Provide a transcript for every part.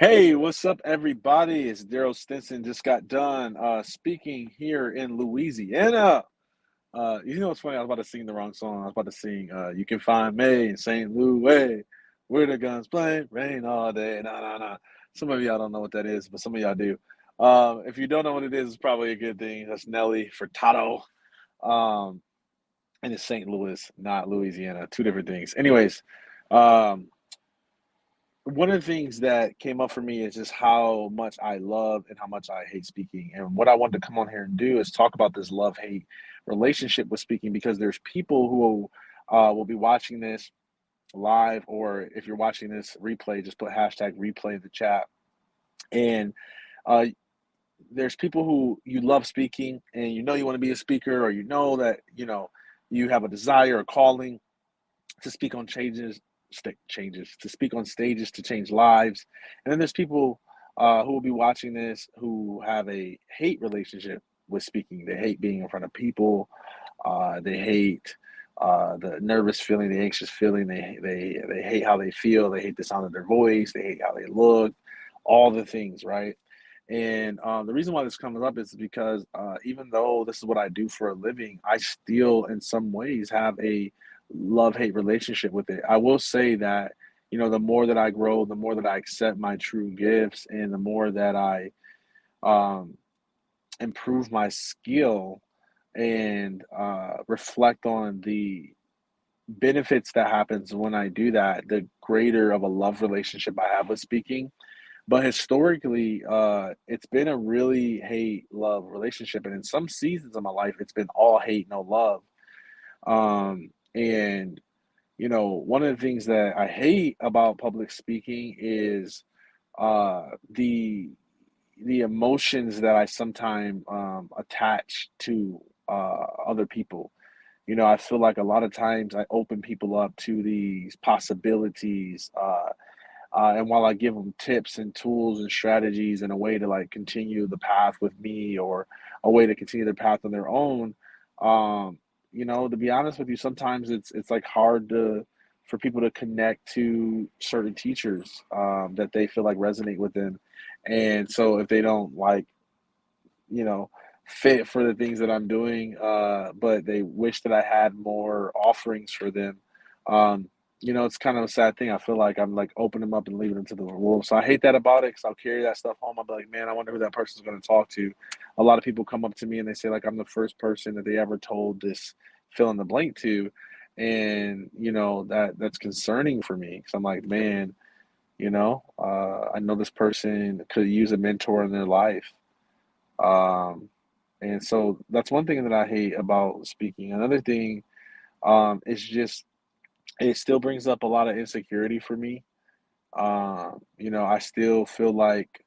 Hey, what's up, everybody? It's Daryl Stinson. Just got done speaking here in Louisiana. What's funny? I was about to sing the wrong song. I was about to sing "You Can Find Me in St. Louis, where the guns play, rain all day." Nah, nah, nah. Some of y'all don't know what that is, but some of y'all do. If you don't know what it is, it's probably a good thing. That's Nelly Furtado. Um, and it's St. Louis, not Louisiana. Two different things. Anyways, um, one of the things that came up for me is just how much I love and how much I hate speaking. And what I wanted to come on here and do is talk about this love hate relationship with speaking because there's people who will be watching this live, or if you're watching this replay, just put hashtag replay in the chat. And uh, there's people who you love speaking and you want to be a speaker, or that, you have a desire or calling to speak on changes to speak on stages to change lives. And then there's people who will be watching this who have a hate relationship with speaking. They hate being in front of people. They hate the nervous feeling, the anxious feeling. They hate how they feel. They hate the sound of their voice. They hate how they look. All the things, right? And the reason why this comes up is because even though this is what I do for a living, I still, in some ways, have a love hate relationship with it. I will say that, the more that I grow, the more that I accept my true gifts, and the more that I um, improve my skill and reflect on the benefits that happens when I do that, the greater of a love relationship I have with speaking. But historically, it's been a really hate love relationship, and in some seasons of my life, it's been all hate, no love. And one of the things that I hate about public speaking is the emotions that I sometimes attach to other people. I feel like a lot of times I open people up to these possibilities. And while I give them tips and tools and strategies and a way to like continue the path with me, or a way to continue their path on their own, um, to be honest with you, sometimes it's like hard to for people to connect to certain teachers that they feel like resonate with them. And so if they don't like, you know, fit for the things that I'm doing, but they wish that I had more offerings for them. Um, it's kind of a sad thing. I feel like I'm like opening them up and leaving them to the wolves. So I hate that about it because I'll carry that stuff home. I'll be like, man, I wonder who that person's going to talk to. A lot of people come up to me and they say like I'm the first person that they ever told this fill in the blank to, and that's concerning for me because I'm like, man, I know this person could use a mentor in their life. Um, and so that's one thing that I hate about speaking. Another thing is just it still brings up a lot of insecurity for me. I still feel like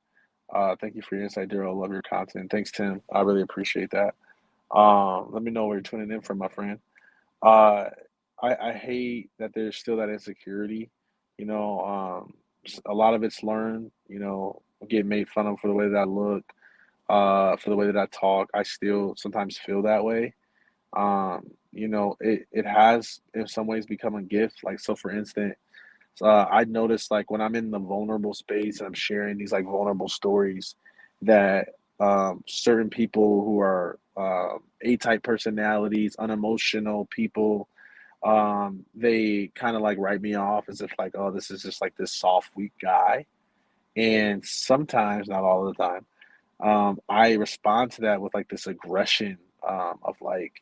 thank you for your insight, Daryl. I love your content. Thanks, Tim. I really appreciate that. Let me know where you're tuning in from, my friend. Uh, I hate that there's still that insecurity. A lot of it's learned. I get made fun of for the way that I look, for the way that I talk. I still sometimes feel that way. It has in some ways become a gift. Like, so for instance, I noticed like when I'm in the vulnerable space and I'm sharing these like vulnerable stories that certain people who are A-type personalities, unemotional people, they kind of like write me off as if like, oh, this is just like this soft, weak guy. And sometimes, not all the time, I respond to that with like this aggression of like,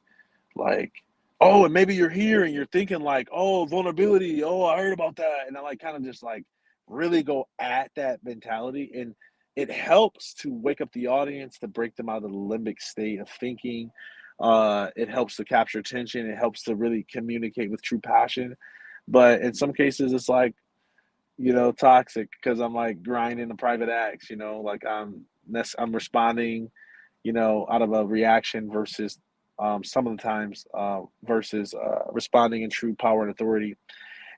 oh, and maybe you're here and you're thinking like, oh, vulnerability, oh, I heard about that, and I like kind of just like really go at that mentality, and it helps to wake up the audience, to break them out of the limbic state of thinking. It helps to capture attention. It helps to really communicate with true passion. But in some cases, it's like toxic because I'm like grinding the private acts. Like I'm responding, out of a reaction versus some of the times versus responding in true power and authority.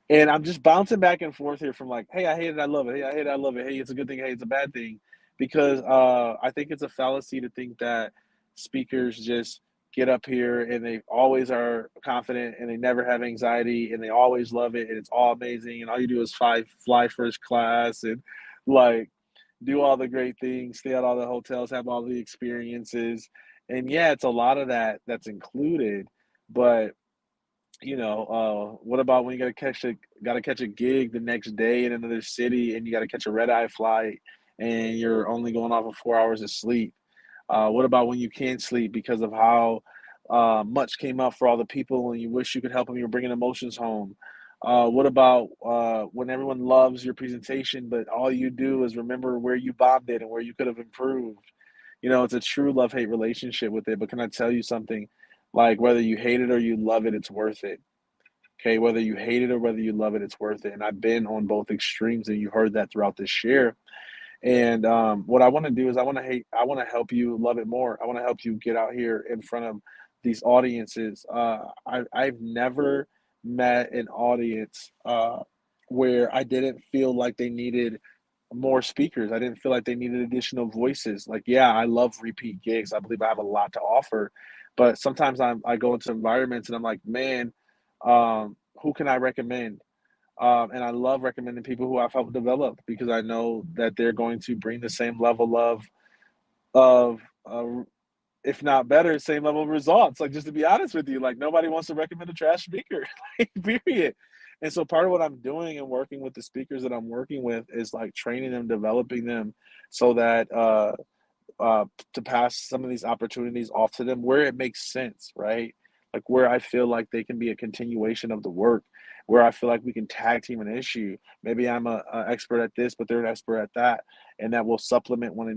And I'm just bouncing back and forth here from like, hey, I hate it, I love it. Hey, I hate it, I love it. Hey, it's a good thing. Hey, it's a bad thing. Because I think it's a fallacy to think that speakers just get up here and they always are confident and they never have anxiety and they always love it and it's all amazing and all you do is fly first class and like do all the great things, stay at all the hotels, have all the experiences. And yeah, it's a lot of that that's included. But what about when you gotta catch a gig the next day in another city and you gotta catch a red-eye flight and you're only going off of 4 hours of sleep? What about when you can't sleep because of how much came up for all the people and you wish you could help them? You're bringing emotions home. What about when everyone loves your presentation, but all you do is remember where you bombed it and where you could have improved? It's a true love-hate relationship with it. But can I tell you something? Like whether you hate it or you love it, it's worth it. Okay, whether you hate it or whether you love it, it's worth it. And I've been on both extremes, and you heard that throughout this share. And what I want to do is I want to help you love it more. I want to help you get out here in front of these audiences. I've never met an audience where I didn't feel like they needed more speakers. I didn't feel like they needed additional voices. Like, yeah, I love repeat gigs. I believe I have a lot to offer, but sometimes I go into environments and I'm like, man, who can I recommend? And I love recommending people who I've helped develop because I know that they're going to bring the same level of if not better, same level of results. Like, just to be honest with you, like nobody wants to recommend a trash speaker, like, period. And so part of what I'm doing and working with the speakers that I'm working with is like training them, developing them so that uh, to pass some of these opportunities off to them where it makes sense, right? Like where I feel like they can be a continuation of the work, where I feel like we can tag team an issue. Maybe I'm a expert at this, but they're an expert at that, and that will supplement one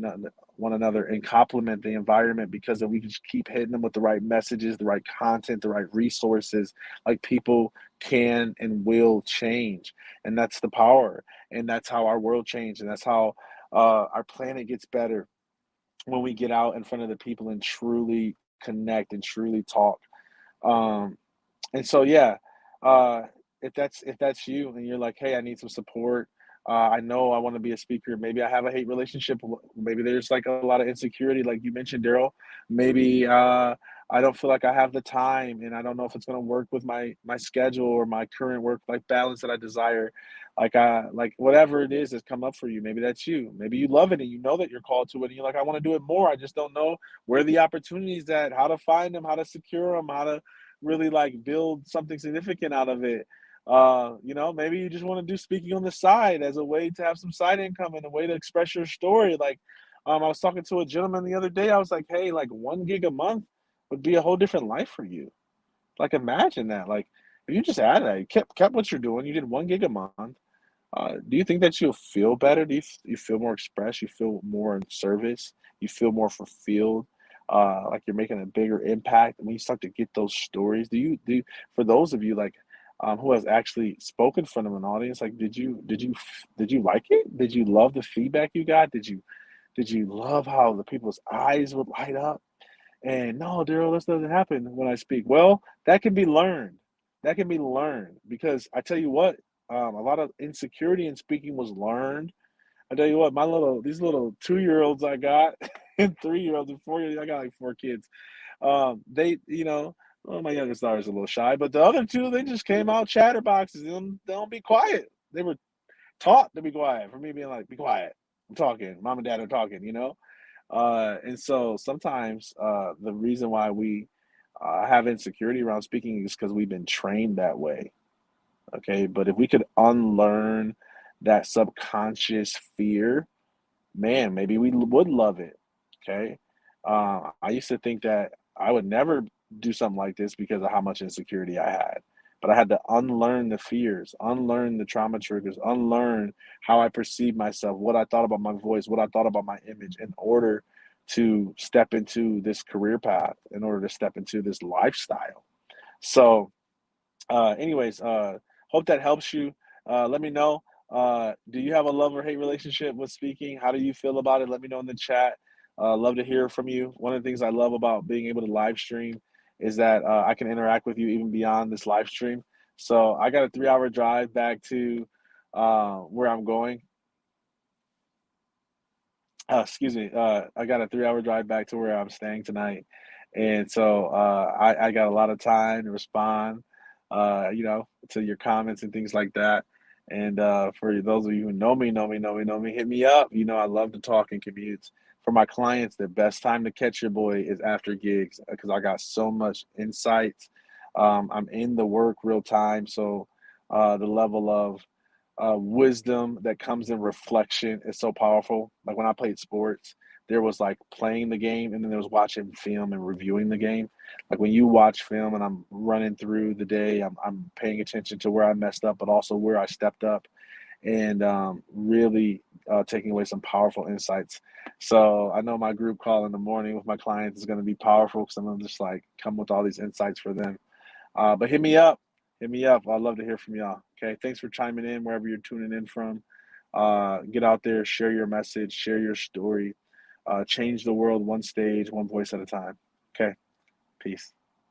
another and complement the environment because if we can just keep hitting them with the right messages, the right content, the right resources, like people can and will change, and that's the power, and that's how our world changed, and that's how our planet gets better when we get out in front of the people and truly connect and truly talk. Um, and so, yeah, uh, if that's you and you're like, hey, I need some support. I know I want to be a speaker. Maybe I have a hate relationship. Maybe there's like a lot of insecurity, like you mentioned, Daryl. Maybe I don't feel like I have the time, and I don't know if it's going to work with my schedule or my current work life balance that I desire. Like whatever it is that's come up for you. Maybe that's you. Maybe you love it and you know that you're called to it, and you're like, I want to do it more. I just don't know where the opportunities at, how to find them, how to secure them, how to really like build something significant out of it. Maybe you just want to do speaking on the side as a way to have some side income and a way to express your story. Like, I was talking to a gentleman the other day. I was like, hey, like 1 gig a month would be a whole different life for you. Like, imagine that. Like, if you just added that, you kept what you're doing, you did 1 gig a month. Do you think that you'll feel better? Do you feel more expressed? You feel more in service? You feel more fulfilled? Like you're making a bigger impact when you start to get those stories. For those of you like who has actually spoken in front of an audience? Like, did you like it? Did you love the feedback you got? Did you love how the people's eyes would light up? And no, Daryl, this doesn't happen when I speak. Well, that can be learned. That can be learned because I tell you what, a lot of insecurity in speaking was learned. I tell you what, these little 2-year-olds I got, and 3-year-olds and 4 years, I got like 4 kids. Well, my youngest daughter's a little shy, but the other two, they just came out chatterboxes. They don't be quiet. They were taught to be quiet. For me being like, be quiet. I'm talking. Mom and dad are talking. And so sometimes the reason why we have insecurity around speaking is because we've been trained that way. Okay. But if we could unlearn that subconscious fear, man, maybe we would love it. Okay. I used to think that I would never do something like this because of how much insecurity I had. But I had to unlearn the fears, unlearn the trauma triggers, unlearn how I perceived myself, what I thought about my voice, what I thought about my image in order to step into this career path, in order to step into this lifestyle. So, anyways, hope that helps you. Let me know. Do you have a love or hate relationship with speaking? How do you feel about it? Let me know in the chat. Love to hear from you. One of the things I love about being able to live stream is that I can interact with you even beyond this live stream. So I got a 3-hour drive back to where I'm going. Excuse me. I got a 3-hour drive back to where I'm staying tonight, and so I got a lot of time to respond, to your comments and things like that. And for those of you who know me, hit me up. You know, I love to talk and commute. For my clients, the best time to catch your boy is after gigs because I got so much insight. I'm in the work real time, so the level of wisdom that comes in reflection is so powerful. Like when I played sports, there was like playing the game and then there was watching film and reviewing the game. Like when you watch film and I'm running through the day, I'm paying attention to where I messed up, but also where I stepped up and really taking away some powerful insights. So I know my group call in the morning with my clients is going to be powerful because I'm gonna just like come with all these insights for them. But hit me up. Hit me up. I'd love to hear from y'all. Okay. Thanks for chiming in wherever you're tuning in from. Get out there, share your message, share your story, change the world one stage, one voice at a time. Okay. Peace.